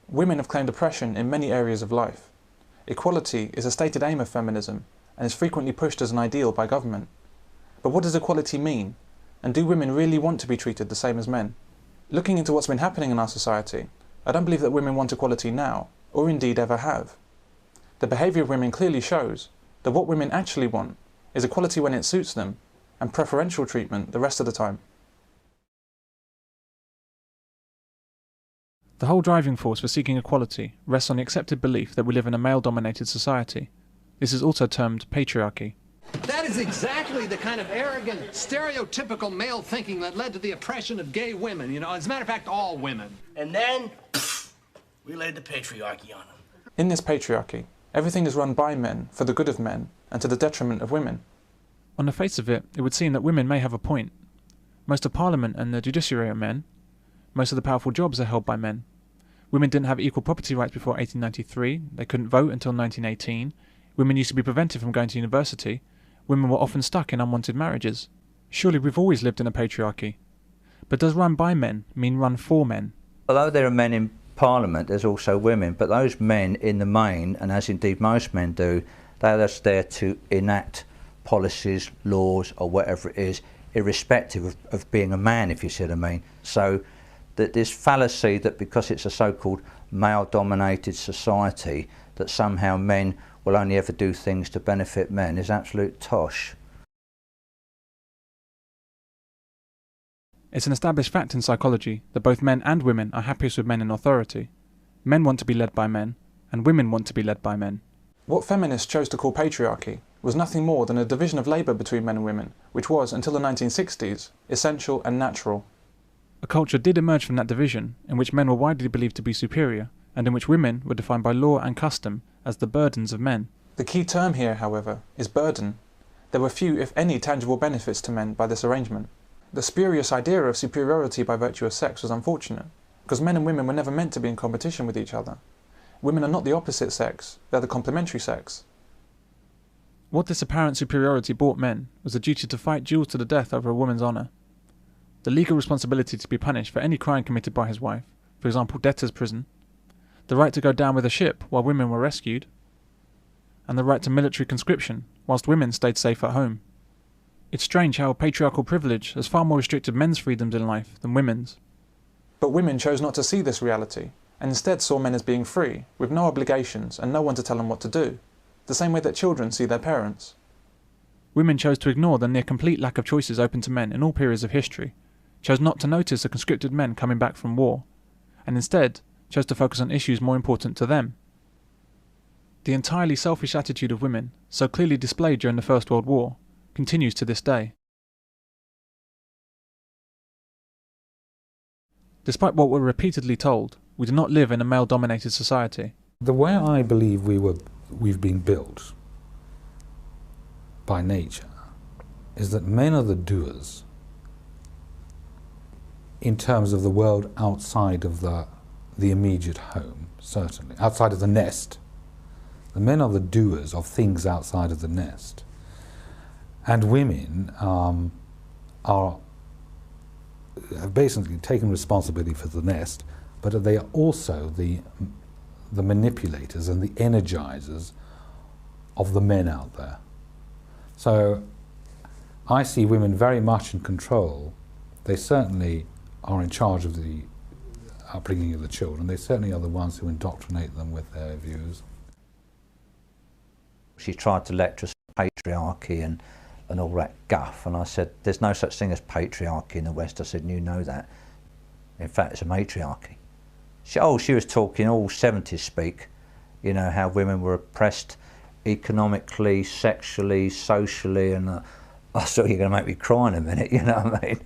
Women have claimed oppression in many areas of life. Equality is a stated aim of feminism and is frequently pushed as an ideal by government. But what does equality mean? And do women really want to be treated the same as men? Looking into what's been happening in our society, I don't believe that women want equality now, or indeed ever have. The behaviour of women clearly shows that what women actually want is equality when it suits them, and preferential treatment the rest of the time. The whole driving force for seeking equality rests on the accepted belief that we live in a male-dominated society. This is also termed patriarchy. That is exactly the kind of arrogant, stereotypical male thinking that led to the oppression of gay women, as a matter of fact, all women. And then, we laid the patriarchy on them. In this patriarchy, everything is run by men, for the good of men, and to the detriment of women. On the face of it, it would seem that women may have a point. Most of Parliament and the judiciary are men. Most of the powerful jobs are held by men. Women didn't have equal property rights before 1893, they couldn't vote until 1918, women used to be prevented from going to university, women were often stuck in unwanted marriages. Surely we've always lived in a patriarchy. But does run by men mean run for men? Although there are men in Parliament, there's also women, but those men in the main, and as indeed most men do, they're just there to enact policies, laws or whatever it is, irrespective of being a man, if you see what I mean. So that this fallacy that because it's a so-called male-dominated society that somehow men will only ever do things to benefit men is absolute tosh. It's an established fact in psychology that both men and women are happiest with men in authority. Men want to be led by men, and women want to be led by men. What feminists chose to call patriarchy was nothing more than a division of labour between men and women, which was, until the 1960s, essential and natural. A culture did emerge from that division, in which men were widely believed to be superior, and in which women were defined by law and custom as the burdens of men. The key term here, however, is burden. There were few, if any, tangible benefits to men by this arrangement. The spurious idea of superiority by virtue of sex was unfortunate, because men and women were never meant to be in competition with each other. Women are not the opposite sex, they're the complementary sex. What this apparent superiority brought men was the duty to fight duels to the death over a woman's honour. The legal responsibility to be punished for any crime committed by his wife, for example debtor's prison, the right to go down with a ship while women were rescued, and the right to military conscription whilst women stayed safe at home. It's strange how patriarchal privilege has far more restricted men's freedoms in life than women's. But women chose not to see this reality, and instead saw men as being free, with no obligations and no one to tell them what to do, the same way that children see their parents. Women chose to ignore the near complete lack of choices open to men in all periods of history, chose not to notice the conscripted men coming back from war, and instead chose to focus on issues more important to them. The entirely selfish attitude of women, so clearly displayed during the First World War, continues to this day. Despite what we're repeatedly told, we do not live in a male-dominated society. The way I believe we've been built by nature is that men are the doers in terms of the world outside of the immediate home, certainly, outside of the nest. The men are the doers of things outside of the nest. And women have basically taken responsibility for the nest, but they are also the manipulators and the energizers of the men out there. So I see women very much in control. They certainly are in charge of the upbringing of the children. They certainly are the ones who indoctrinate them with their views. She tried to lecture us on patriarchy and all that guff, and I said, there's no such thing as patriarchy in the West. I said, you know that. In fact, it's a matriarchy. She was talking all 70s speak, you know, how women were oppressed economically, sexually, socially, and I thought, you're going to make me cry in a minute, you know what I mean?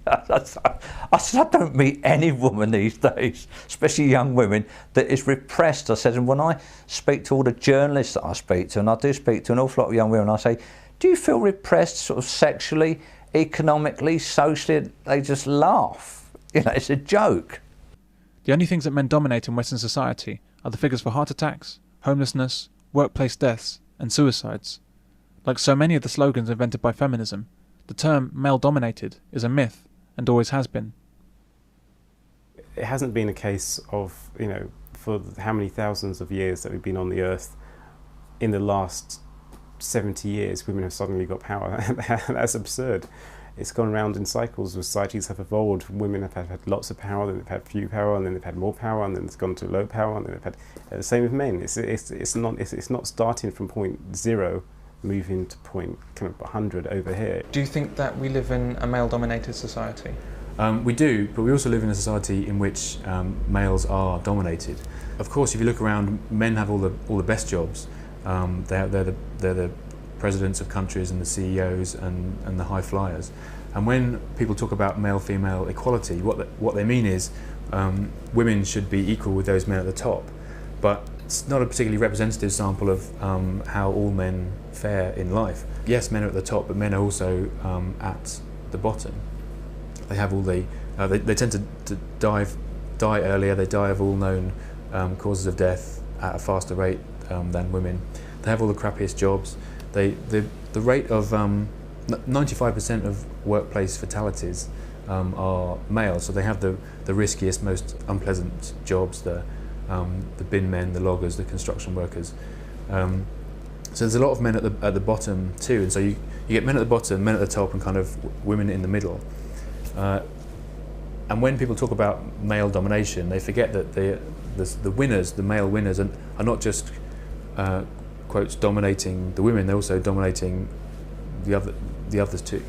I said, I don't meet any woman these days, especially young women, that is repressed. I said, and when I speak to all the journalists that I speak to, and I do speak to an awful lot of young women, I say, do you feel repressed sort of sexually, economically, socially? They just laugh. You know, it's a joke. The only things that men dominate in Western society are the figures for heart attacks, homelessness, workplace deaths, and suicides. Like so many of the slogans invented by feminism, the term male-dominated is a myth, and always has been. It hasn't been a case of, for how many thousands of years that we've been on the earth, in the last 70 years, women have suddenly got power. That's absurd. It's gone around in cycles. Societies have evolved. Women have had lots of power, then they've had few power, and then they've had more power, and then it's gone to low power, and then they've had the same with men. It's not starting from point 0, moving to point kind of 100 over here. Do you think that we live in a male-dominated society? We do, but we also live in a society in which males are dominated. Of course, if you look around, men have all the best jobs. They're the presidents of countries and the CEOs and the high flyers. And when people talk about male-female equality, what they mean is women should be equal with those men at the top. But it's not a particularly representative sample of how all men fare in life. Yes, men are at the top, but men are also at the bottom. They have all the they tend to die earlier. They die of all known causes of death at a faster rate than women. They have all the crappiest jobs. The rate of 95% of workplace fatalities are male, so they have the riskiest, most unpleasant jobs. The bin men, the loggers, the construction workers. So there's a lot of men at the bottom too, and so you get men at the bottom, men at the top, and kind of women in the middle. And when people talk about male domination, they forget that the winners, the male winners, are not just quotes dominating the women; they're also dominating the others too.